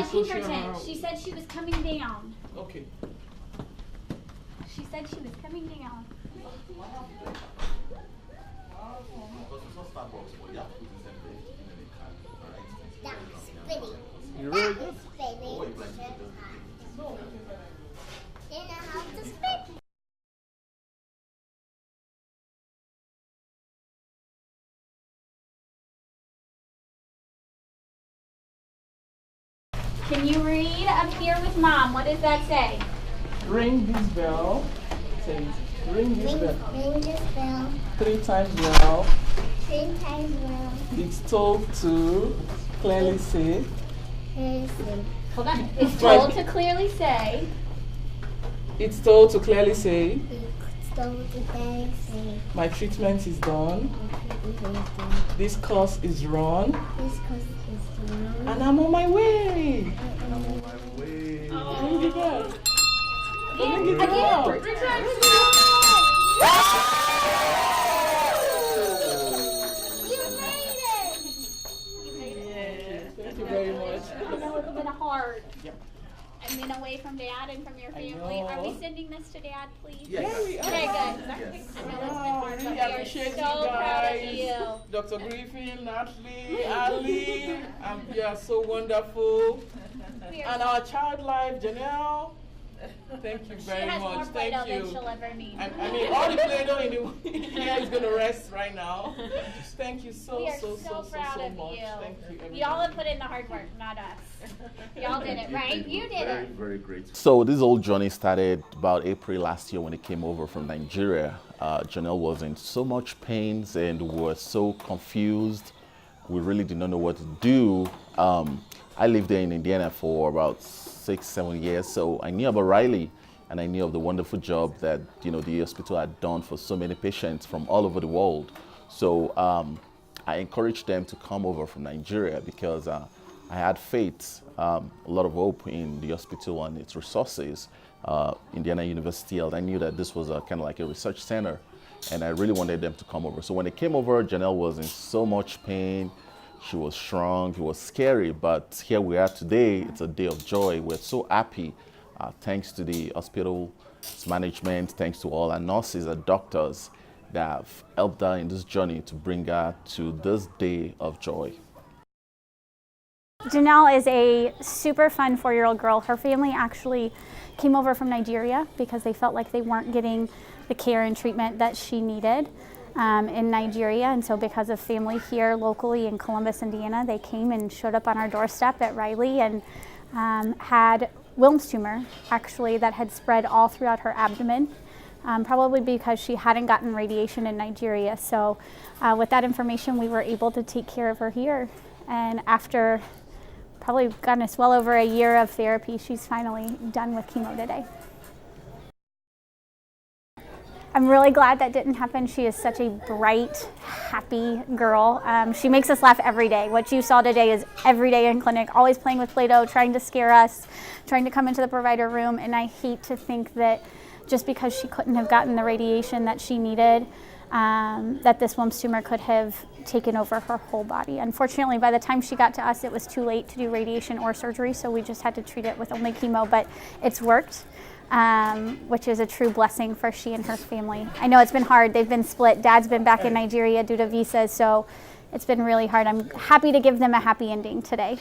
Sally social Pinkerton. She said she was coming down. Okay. She said she was coming down. You really good? Can you read up here with Mom? What does that say? Ring this bell. Say it. Ring this bell. Ring this bell 3 times well. 3 times well. It's told to clearly say. Hold on. It's told to clearly say. It's told to clearly say. Stole the bag, say. My treatment is done. This This course is run. course is wrong. And I'm on my way. I'm on Ring the bell. Ring it Again. out. Thank you very much. I know it's been hard. Yep. I've been away from Dad and from your family. Are we sending this to Dad, please? Yes. we are. Okay, good. Yes. I know it's been hard, but Really we are appreciate so you proud of guys. you. Dr. Griffin, Natalie, Ali, you are so wonderful. We are And our child life, Janelle. Thank you She very has more much. Play-Doh Thank than you. she'll ever need. I mean, all the Play-Doh in the here is going to rest right now. Thank you so, We are so, so so, so, proud so of much. you. Thank you, everybody. Y'all have put in the hard work, not us. Y'all did it, right? You did it. Very grateful. So this whole journey started about April last year when he came over from Nigeria. Janelle was in so much pain and we were so confused. We really did not know what to do. I lived there in Indiana for about 6-7 years, so I knew about Riley and I knew of the wonderful job that the hospital had done for so many patients from all over the world. So I encouraged them to come over from Nigeria because I had faith, a lot of hope in the hospital and its resources, Indiana University Health. I knew that this was kind of like a research center, and I really wanted them to come over. So when they came over, Janelle was in so much pain. She was strong, it was scary, but here we are today. It's a day of joy. We're so happy, thanks to the hospital's management, thanks to all our nurses and doctors that have helped her in this journey to bring her to this day of joy. Janelle is a super fun 4-year-old girl. Her family actually came over from Nigeria because they felt like they weren't getting the care and treatment that she needed in Nigeria. And so because of family here locally in Columbus, Indiana, they came and showed up on our doorstep at Riley and had Wilms tumor actually that had spread all throughout her abdomen. Probably because she hadn't gotten radiation in Nigeria. So with that information, we were able to take care of her here. And after probably, goodness, well over a year of therapy, she's finally done with chemo today. I'm really glad that didn't happen. She is such a bright, happy girl. She makes us laugh every day. What you saw today is every day in clinic, always playing with Play-Doh, trying to scare us, trying to come into the provider room. And I hate to think that just because she couldn't have gotten the radiation that she needed, that this Wilms tumor could have taken over her whole body. Unfortunately, by the time she got to us, it was too late to do radiation or surgery, so we just had to treat it with only chemo, but it's worked, which is a true blessing for she and her family. I know it's been hard. They've been split. Dad's been back in Nigeria due to visas, so it's been really hard. I'm happy to give them a happy ending today.